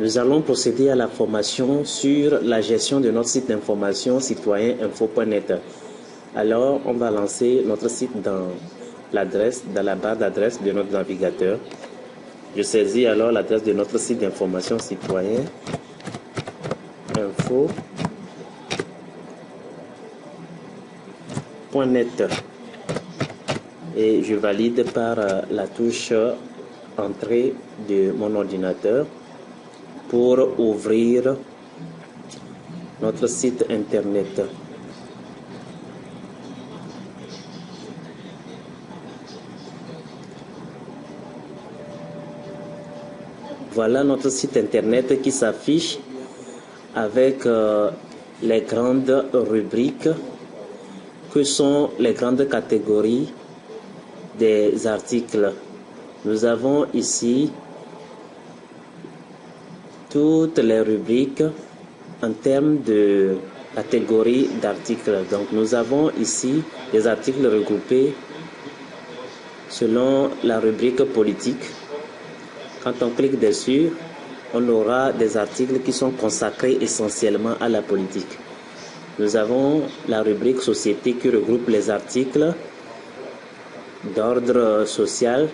Nous allons procéder à la formation sur la gestion de notre site d'information citoyeninfo.net. Alors, on va lancer notre site dans la barre d'adresse de notre navigateur. Je saisis alors l'adresse de notre site d'information citoyeninfo.net. Et je valide par la touche entrée de mon ordinateur pour ouvrir notre site internet. Voilà notre site internet qui s'affiche avec les grandes rubriques que sont les grandes catégories des articles. Nous avons ici toutes les rubriques en termes de catégories d'articles. Donc nous avons ici des articles regroupés selon la rubrique politique. Quand on clique dessus, on aura des articles qui sont consacrés essentiellement à la politique. Nous avons la rubrique société qui regroupe les articles d'ordre social,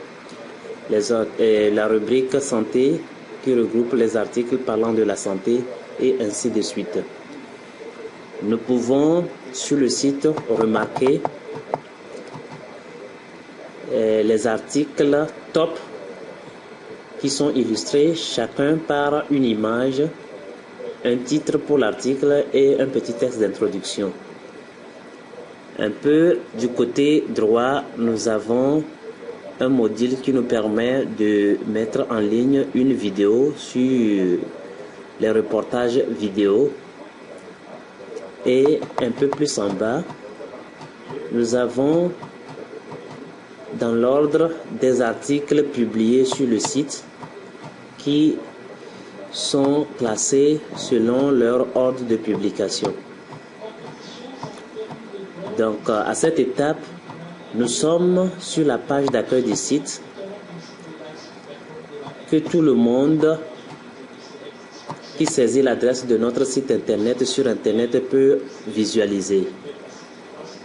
la rubrique santé qui regroupe les articles parlant de la santé et ainsi de suite. Nous pouvons sur le site remarquer les articles top qui sont illustrés chacun par une image, un titre pour l'article et un petit texte d'introduction. Un peu du côté droit, nous avons un module qui nous permet de mettre en ligne une vidéo sur les reportages vidéo. Et un peu plus en bas, nous avons dans l'ordre des articles publiés sur le site qui sont classés selon leur ordre de publication. Donc à cette étape, nous sommes sur la page d'accueil du site que tout le monde qui saisit l'adresse de notre site internet sur internet peut visualiser.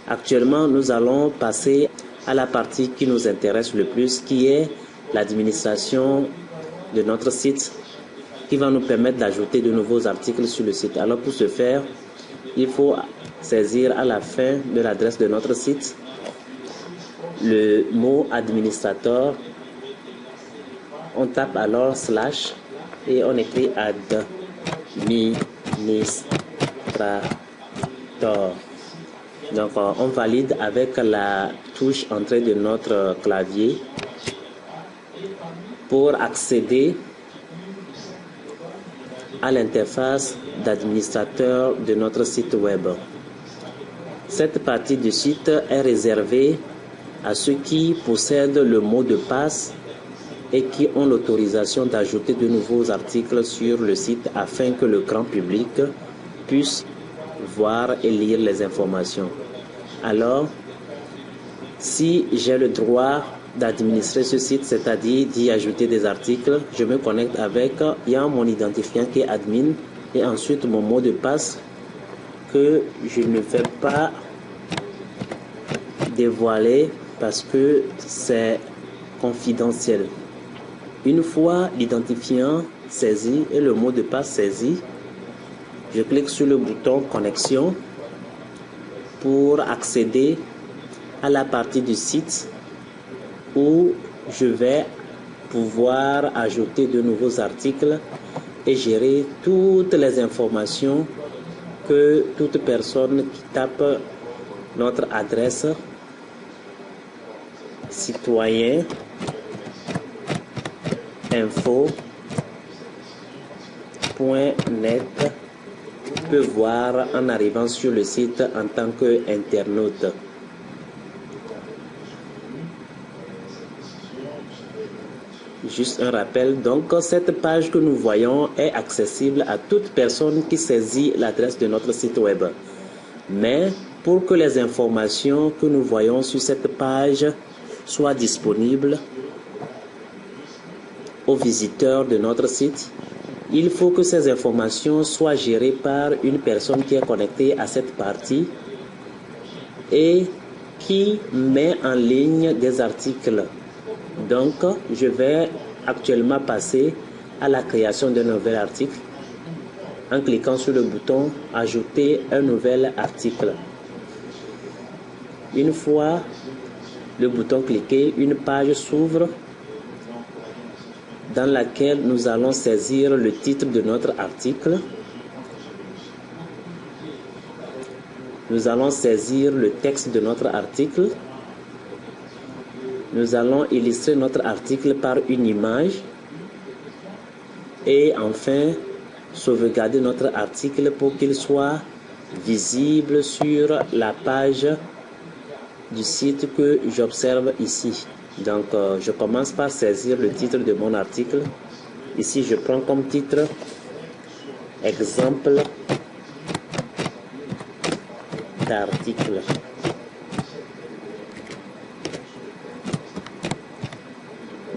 Actuellement, nous allons passer à la partie qui nous intéresse le plus, qui est l'administration de notre site, qui va nous permettre d'ajouter de nouveaux articles sur le site. Alors pour ce faire, il faut saisir à la fin de l'adresse de notre site le mot administrateur. On tape alors / et on écrit administrateur. Donc on valide avec la touche entrée de notre clavier pour accéder à l'interface d'administrateur de notre site web. Cette partie du site est réservée à ceux qui possèdent le mot de passe et qui ont l'autorisation d'ajouter de nouveaux articles sur le site afin que le grand public puisse voir et lire les informations. Alors, si j'ai le droit d'administrer ce site, c'est-à-dire d'y ajouter des articles, je me connecte avec mon identifiant qui est admin et ensuite mon mot de passe que je ne vais pas dévoiler parce que c'est confidentiel. Une fois l'identifiant saisi et le mot de passe saisi, je clique sur le bouton connexion pour accéder à la partie du site où je vais pouvoir ajouter de nouveaux articles et gérer toutes les informations que toute personne qui tape notre adresse citoyeninfo.net peut voir en arrivant sur le site en tant qu'internaute. Juste un rappel, donc cette page que nous voyons est accessible à toute personne qui saisit l'adresse de notre site web. Mais pour que les informations que nous voyons sur cette page soient disponibles aux visiteurs de notre site, il faut que ces informations soient gérées par une personne qui est connectée à cette partie et qui met en ligne des articles. Donc, je vais actuellement passer à la création d'un nouvel article en cliquant sur le bouton « Ajouter un nouvel article ». Une fois le bouton cliqué, une page s'ouvre dans laquelle nous allons saisir le titre de notre article. Nous allons saisir le texte de notre article. Nous allons illustrer notre article par une image. Et enfin, sauvegarder notre article pour qu'il soit visible sur la page du site que j'observe ici. Donc, je commence par saisir le titre de mon article. Ici, je prends comme titre « Exemple d'article ».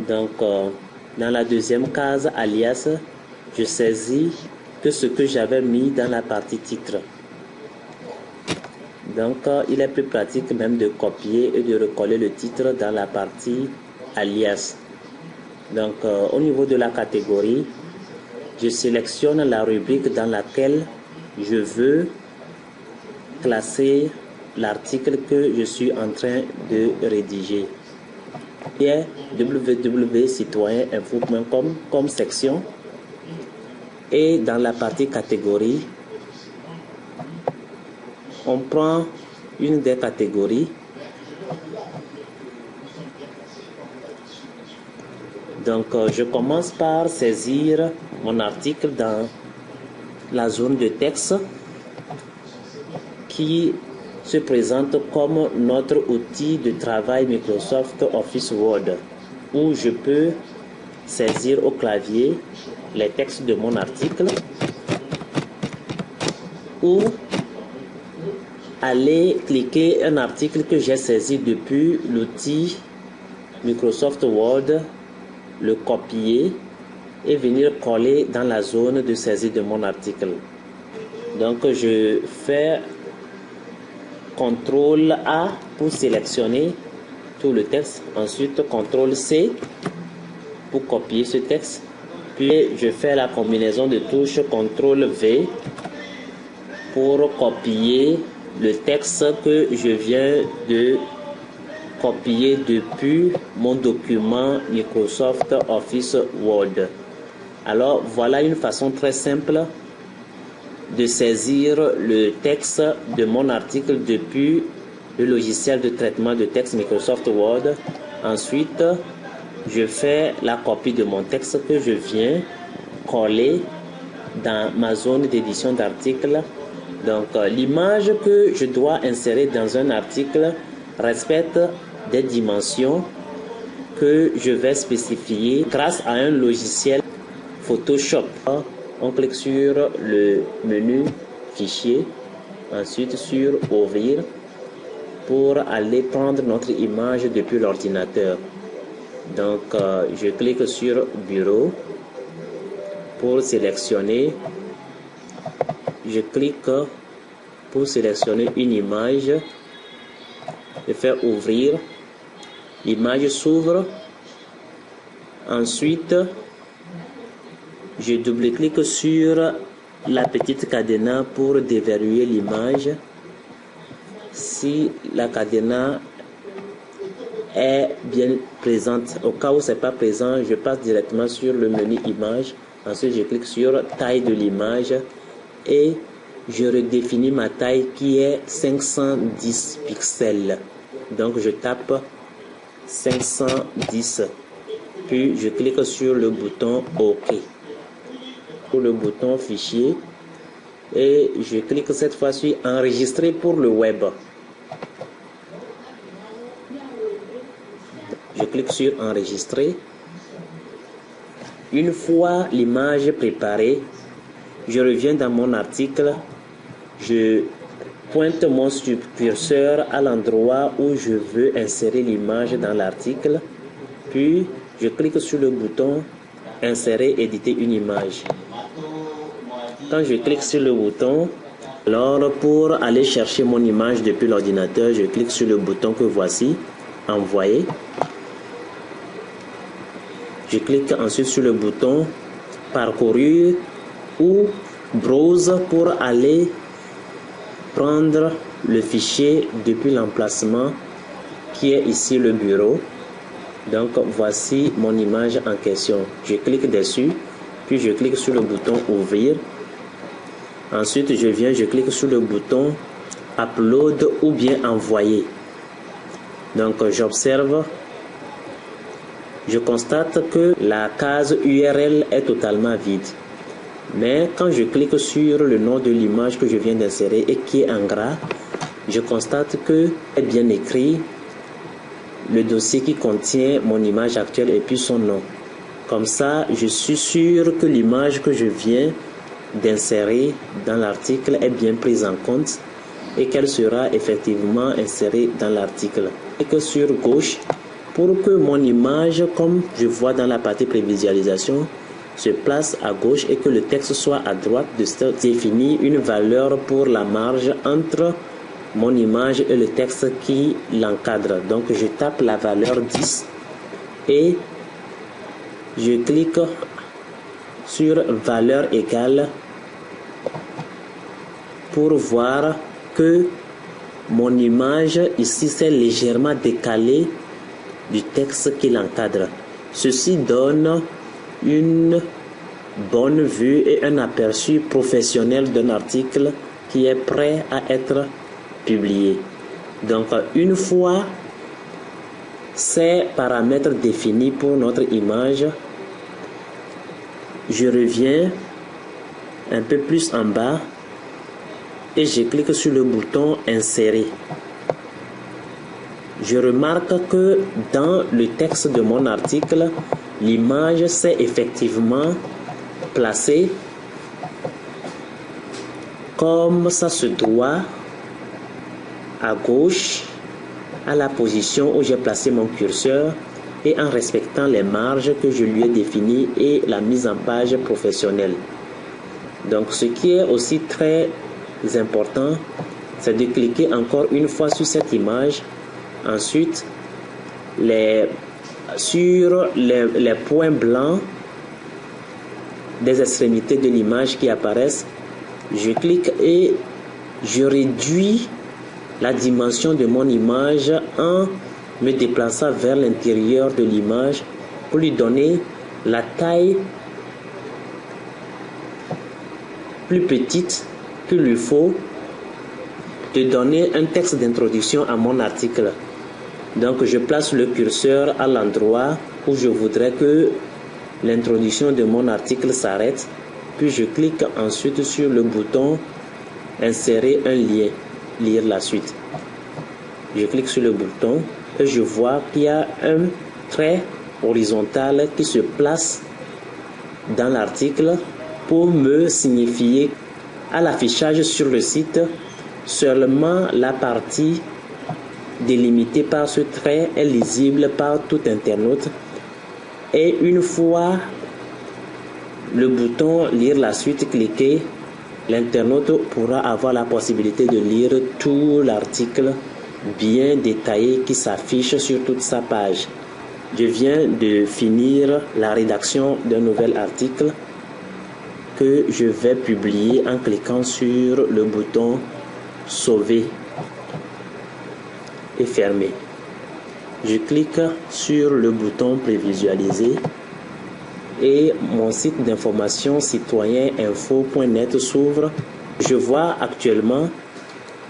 Donc, dans la deuxième case, alias, je saisis que ce que j'avais mis dans la partie titre. Donc, il est plus pratique même de copier et de recoller le titre dans la partie alias. Donc, au niveau de la catégorie, je sélectionne la rubrique dans laquelle je veux classer l'article que je suis en train de rédiger. Il y a www.citoyeninfo.com comme section. Et dans la partie catégorie, on prend une des catégories. Donc, je commence par saisir mon article dans la zone de texte qui se présente comme notre outil de travail Microsoft Office Word, où je peux saisir au clavier les textes de mon article ou aller cliquer un article que j'ai saisi depuis l'outil Microsoft Word, le copier et venir coller dans la zone de saisie de mon article. Donc je fais CTRL A pour sélectionner tout le texte, ensuite CTRL C pour copier ce texte, puis je fais la combinaison de touches CTRL V pour copier le texte que je viens de copier depuis mon document Microsoft Office Word. Alors voilà une façon très simple de saisir le texte de mon article depuis le logiciel de traitement de texte Microsoft Word. Ensuite, je fais la copie de mon texte que je viens coller dans ma zone d'édition d'articles. Donc, l'image que je dois insérer dans un article respecte des dimensions que je vais spécifier grâce à un logiciel Photoshop. On clique sur le menu Fichier, ensuite sur Ouvrir pour aller prendre notre image depuis l'ordinateur. Donc, je clique sur Bureau pour sélectionner. Je clique pour sélectionner une image. Je fais Ouvrir. L'image s'ouvre. Ensuite, je double-clique sur la petite cadenas pour déverrouiller l'image. Si la cadenas est bien présente, au cas où ce n'est pas présent, je passe directement sur le menu Image. Ensuite, je clique sur Taille de l'image et je redéfinis ma taille qui est 510 pixels. Donc, je tape 510. Puis, je clique sur le bouton OK. Pour le bouton Fichier. Et je clique cette fois-ci Enregistrer pour le web. Je clique sur Enregistrer. Une fois l'image préparée, je reviens dans mon article. Je pointe mon curseur à l'endroit où je veux insérer l'image dans l'article. Puis, je clique sur le bouton Insérer, éditer une image. Quand je clique sur le bouton, alors pour aller chercher mon image depuis l'ordinateur, je clique sur le bouton que voici, envoyer. Je clique ensuite sur le bouton parcourir ou browse pour aller prendre le fichier depuis l'emplacement qui est ici le bureau. Donc voici mon image en question. Je clique dessus, puis je clique sur le bouton ouvrir. Ensuite je clique sur le bouton upload ou bien envoyer. Donc j'observe, je constate que la case URL est totalement vide. Mais quand je clique sur le nom de l'image que je viens d'insérer et qui est en gras, je constate que est bien écrit le dossier qui contient mon image actuelle et puis son nom. Comme ça, je suis sûr que l'image que je viens d'insérer dans l'article est bien prise en compte et qu'elle sera effectivement insérée dans l'article. Et que sur gauche, pour que mon image, comme je vois dans la partie prévisualisation, se place à gauche et que le texte soit à droite, de définir une valeur pour la marge entre mon image et le texte qui l'encadre. Donc je tape la valeur 10 et je clique sur valeur égale pour voir que mon image ici s'est légèrement décalée du texte qui l'encadre. Ceci donne une bonne vue et un aperçu professionnel d'un article qui est prêt à être publié. Donc une fois ces paramètres définis pour notre image, je reviens un peu plus en bas et je clique sur le bouton insérer. Je remarque que dans le texte de mon article, l'image s'est effectivement placée comme ça se doit à gauche à la position où j'ai placé mon curseur et en respectant les marges que je lui ai définies et la mise en page professionnelle. Donc ce qui est aussi très important, c'est de cliquer encore une fois sur cette image. Ensuite, sur les points blancs des extrémités de l'image qui apparaissent, je clique et je réduis la dimension de mon image en me déplaçant vers l'intérieur de l'image pour lui donner la taille plus petite qu'il lui faut de donner un texte d'introduction à mon article. Donc je place le curseur à l'endroit où je voudrais que l'introduction de mon article s'arrête, puis je clique ensuite sur le bouton insérer un lien, lire la suite. Je clique sur le bouton et je vois qu'il y a un trait horizontal qui se place dans l'article pour me signifier à l'affichage sur le site seulement la partie délimitée par ce trait est lisible par tout internaute, et une fois le bouton lire la suite cliqué, l'internaute pourra avoir la possibilité de lire tout l'article bien détaillé qui s'affiche sur toute sa page. Je viens de finir la rédaction d'un nouvel article que je vais publier en cliquant sur le bouton sauver et fermer. Je clique sur le bouton prévisualiser et mon site d'information citoyeninfo.net s'ouvre. Je vois actuellement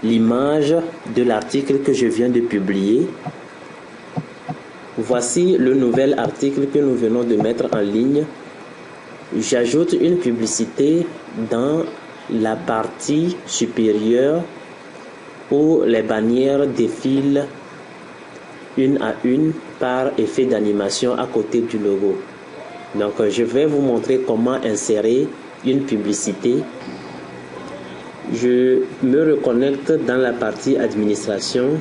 l'image de l'article que je viens de publier. Voici le nouvel article que nous venons de mettre en ligne. J'ajoute une publicité dans la partie supérieure où les bannières défilent une à une par effet d'animation à côté du logo. Donc je vais vous montrer comment insérer une publicité. Je me reconnecte dans la partie administration.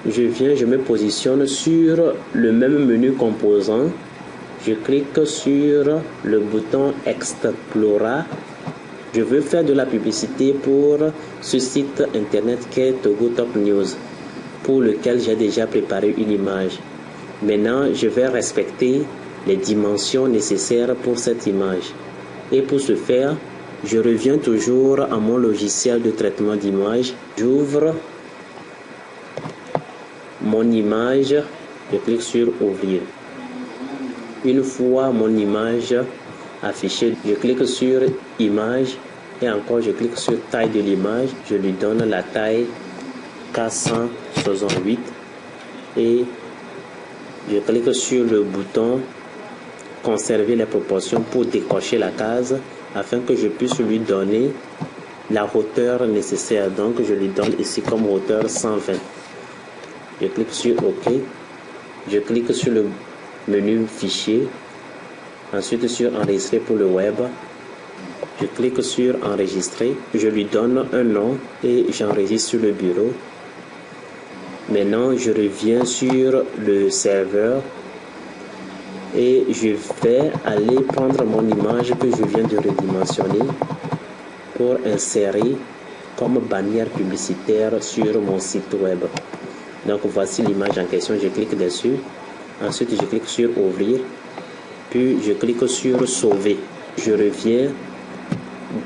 Je me positionne sur le même menu composant. Je clique sur le bouton Explora Je veux faire de la publicité pour ce site internet qu'est Togo Top News, pour lequel j'ai déjà préparé une image. Maintenant, je vais respecter les dimensions nécessaires pour cette image. Et pour ce faire, je reviens toujours à mon logiciel de traitement d'image. J'ouvre mon image, je clique sur Ouvrir. Une fois mon image affichée, je clique sur Image et encore je clique sur Taille de l'image. Je lui donne la taille 468 et je clique sur le bouton Conserver les proportions pour décocher la case afin que je puisse lui donner la hauteur nécessaire. Donc je lui donne ici comme hauteur 120. Je clique sur OK. Je clique sur le menu Fichier. Ensuite sur Enregistrer pour le web. Je clique sur Enregistrer. Je lui donne un nom et j'enregistre sur le bureau. Maintenant, je reviens sur le serveur et je vais aller prendre mon image que je viens de redimensionner pour insérer comme bannière publicitaire sur mon site web. Donc voici l'image en question, je clique dessus. Ensuite, je clique sur Ouvrir. Puis, je clique sur Sauver. Je reviens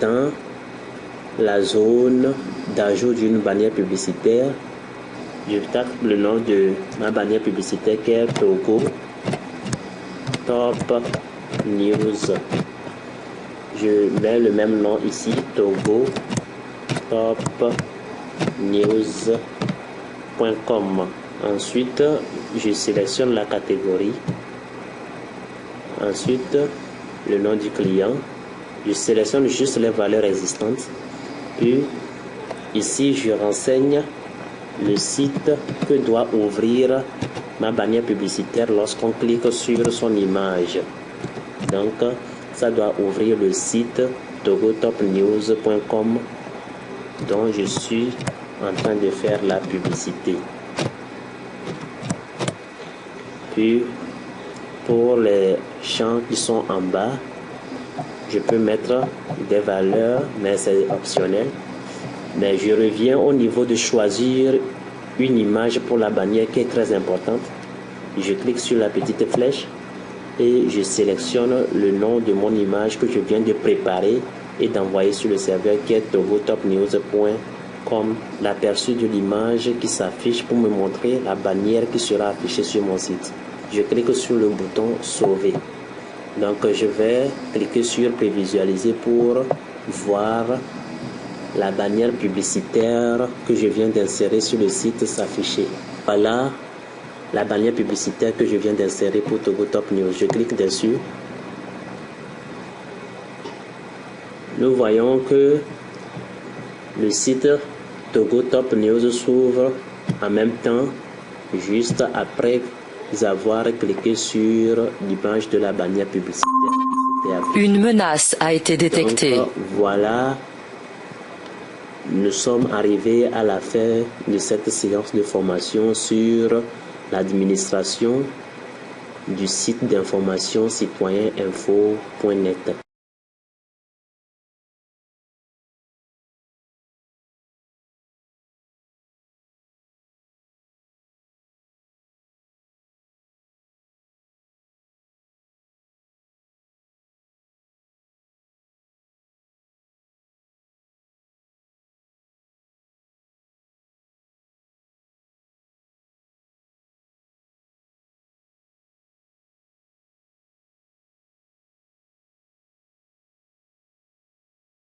dans la zone d'ajout d'une bannière publicitaire. Je tape le nom de ma bannière publicitaire qui est Togo Top News. Je mets le même nom ici, Togo Top News.com. Ensuite, je sélectionne la catégorie. Ensuite, le nom du client. Je sélectionne juste les valeurs existantes. Puis, ici, je renseigne le site que doit ouvrir ma bannière publicitaire lorsqu'on clique sur son image. Donc, ça doit ouvrir le site togotopnews.com dont je suis en train de faire la publicité. Puis, pour les champs qui sont en bas, je peux mettre des valeurs, mais c'est optionnel. Mais je reviens au niveau de choisir une image pour la bannière qui est très importante. Je clique sur la petite flèche et je sélectionne le nom de mon image que je viens de préparer et d'envoyer sur le serveur qui est togotopnews.com. L'aperçu de l'image qui s'affiche pour me montrer la bannière qui sera affichée sur mon site. Je clique sur le bouton Sauver. Donc je vais cliquer sur Prévisualiser pour voir la bannière publicitaire que je viens d'insérer sur le site s'afficher. Voilà la bannière publicitaire que je viens d'insérer pour Togo Top News. Je clique dessus. Nous voyons que le site Togo Top News s'ouvre en même temps, juste après avoir cliqué sur l'image de la bannière publicitaire. Une menace a été détectée. Donc, voilà. Nous sommes arrivés à la fin de cette séance de formation sur l'administration du site d'information citoyen info.net.